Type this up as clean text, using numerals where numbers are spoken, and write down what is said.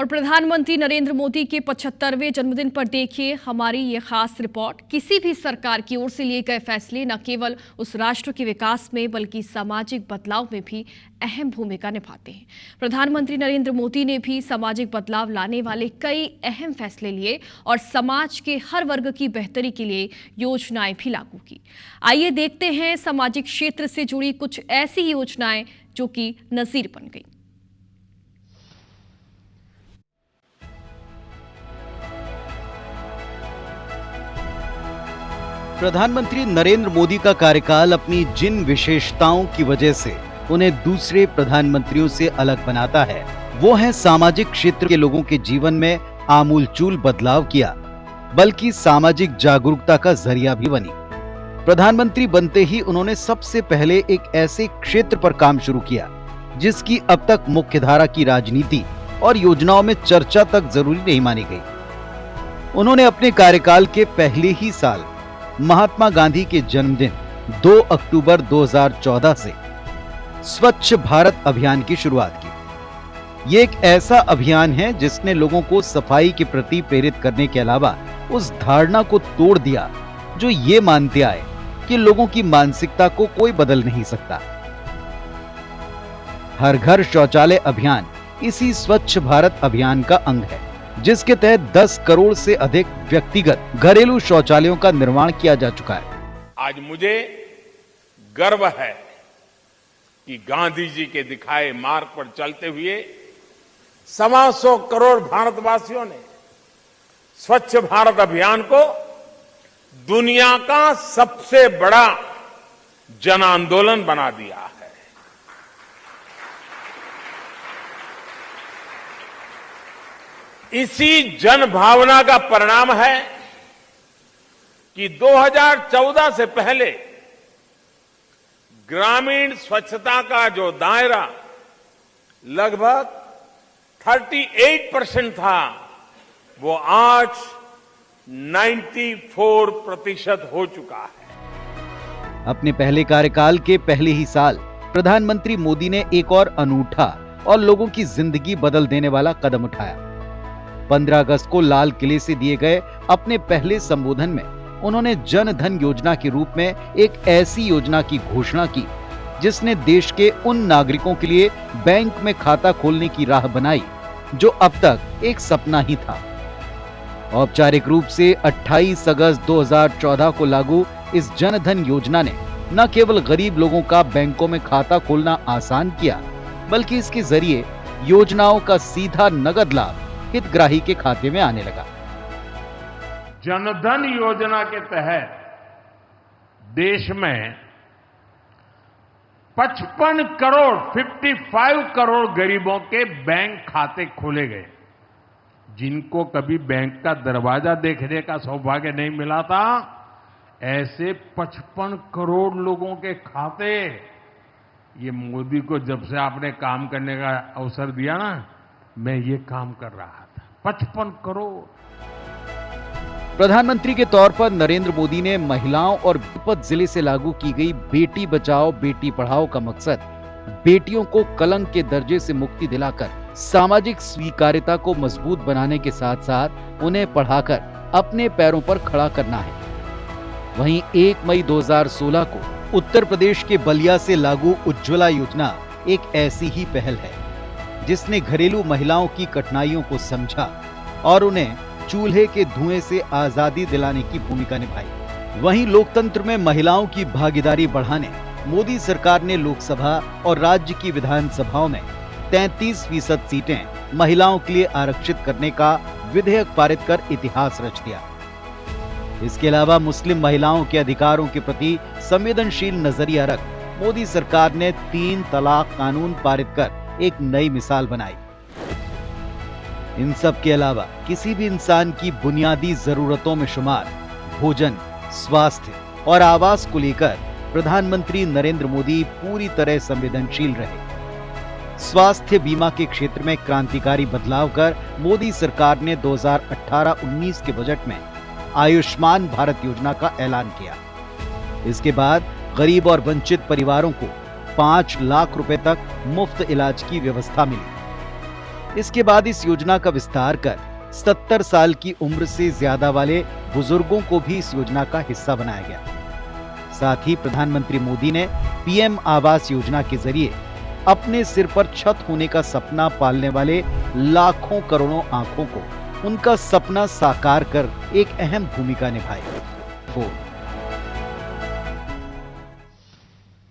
प्रधानमंत्री नरेंद्र मोदी के 75वें जन्मदिन पर देखिए हमारी ये खास रिपोर्ट। किसी भी सरकार की ओर से लिए गए फैसले न केवल उस राष्ट्र के विकास में बल्कि सामाजिक बदलाव में भी अहम भूमिका निभाते हैं। प्रधानमंत्री नरेंद्र मोदी ने भी सामाजिक बदलाव लाने वाले कई अहम फैसले लिए और समाज के हर वर्ग की बेहतरी के लिए योजनाएं भी लागू की। आइए देखते हैं सामाजिक क्षेत्र से जुड़ी कुछ ऐसी योजनाएं जो कि नजीर बन गई। प्रधानमंत्री नरेंद्र मोदी का कार्यकाल अपनी जिन विशेषताओं की वजह से उन्हें दूसरे प्रधानमंत्रियों से अलग बनाता है, वो है सामाजिक क्षेत्र के लोगों के जीवन में आमूलचूल बदलाव किया, बल्कि सामाजिक जागरूकता का जरिया भी बनी। प्रधानमंत्री बनते ही उन्होंने सबसे पहले एक ऐसे क्षेत्र पर काम शुरू किया जिसकी अब तक मुख्यधारा की राजनीति और योजनाओं में चर्चा तक जरूरी नहीं मानी गई। उन्होंने अपने कार्यकाल के पहले ही साल महात्मा गांधी के जन्मदिन 2 अक्टूबर 2014 से स्वच्छ भारत अभियान की शुरुआत की। ये एक ऐसा अभियान है जिसने लोगों को सफाई के प्रति प्रेरित करने के अलावा उस धारणा को तोड़ दिया जो ये मानते आए कि लोगों की मानसिकता को कोई बदल नहीं सकता। हर घर शौचालय अभियान इसी स्वच्छ भारत अभियान का अंग है, जिसके तहत 10 करोड़ से अधिक व्यक्तिगत घरेलू शौचालयों का निर्माण किया जा चुका है। आज मुझे गर्व है कि गांधी जी के दिखाए मार्ग पर चलते हुए 125 करोड़ भारतवासियों ने स्वच्छ भारत अभियान को दुनिया का सबसे बड़ा जन आंदोलन बना दिया है। इसी जन भावना का परिणाम है कि 2014 से पहले ग्रामीण स्वच्छता का जो दायरा लगभग 38% था, वो आज 94% हो चुका है। अपने पहले कार्यकाल के पहले ही साल प्रधानमंत्री मोदी ने एक और अनूठा और लोगों की जिंदगी बदल देने वाला कदम उठाया। 15 अगस्त को लाल किले से दिए गए अपने पहले संबोधन में उन्होंने जन धन योजना के रूप में एक ऐसी योजना की घोषणा की जिसने देश के उन नागरिकों के लिए बैंक में खाता खोलने की राह बनाई जो अब तक एक सपना ही था। औपचारिक रूप से 28 अगस्त 2014 को लागू इस जन धन योजना ने न केवल गरीब लोगों का बैंकों में खाता खोलना आसान किया, बल्कि इसके जरिए योजनाओं का सीधा नगद लाभ हितग्राही के खाते में आने लगा। जनधन योजना के तहत देश में 55 करोड़ गरीबों के बैंक खाते खोले गए। जिनको कभी बैंक का दरवाजा देखने का सौभाग्य नहीं मिला था, ऐसे 55 करोड़ लोगों के खाते, ये मोदी को जब से आपने काम करने का अवसर दिया ना, मैं ये काम कर रहा था। 55 करोड़। प्रधानमंत्री के तौर पर नरेंद्र मोदी ने महिलाओं और बागपत जिले से लागू की गई बेटी बचाओ बेटी पढ़ाओ का मकसद बेटियों को कलंक के दर्जे से मुक्ति दिलाकर सामाजिक स्वीकार्यता को मजबूत बनाने के साथ साथ उन्हें पढ़ाकर अपने पैरों पर खड़ा करना है। वहीं 1 मई 2016 को उत्तर प्रदेश के बलिया से लागू उज्ज्वला योजना एक ऐसी ही पहल है जिसने घरेलू महिलाओं की कठिनाइयों को समझा और उन्हें चूल्हे के धुएं से आजादी दिलाने की भूमिका निभाई। वहीं लोकतंत्र में महिलाओं की भागीदारी बढ़ाने मोदी सरकार ने लोकसभा और राज्य की विधानसभाओं में 33% सीटें महिलाओं के लिए आरक्षित करने का विधेयक पारित कर इतिहास रच दिया। इसके अलावा मुस्लिम महिलाओं के अधिकारों के प्रति संवेदनशील नजरिया रख मोदी सरकार ने 3 तलाक कानून पारित कर एक नई मिसाल बनाई। इन सब के अलावा किसी भी इंसान की बुनियादी जरूरतों में शुमार भोजन, स्वास्थ्य और आवास को लेकर प्रधानमंत्री नरेंद्र मोदी पूरी तरह संवेदनशील रहे। स्वास्थ्य बीमा के क्षेत्र में क्रांतिकारी बदलाव कर मोदी सरकार ने 2018-19 के बजट में आयुष्मान भारत योजना का ऐलान किया। इसके बाद गरीब और वंचित परिवारों को 5 लाख रुपए तक मुफ्त इलाज की व्यवस्था मिली। इसके बाद इस योजना का विस्तार कर 70 साल की उम्र से ज्यादा वाले बुजुर्गों को भी इस योजना का हिस्सा बनाया गया। साथ ही प्रधानमंत्री मोदी ने पीएम आवास योजना के जरिए अपने सिर पर छत होने का सपना पालने वाले लाखों करोड़ों आंखों को उनका सपना साकार कर एक अहम भूमिका निभाई।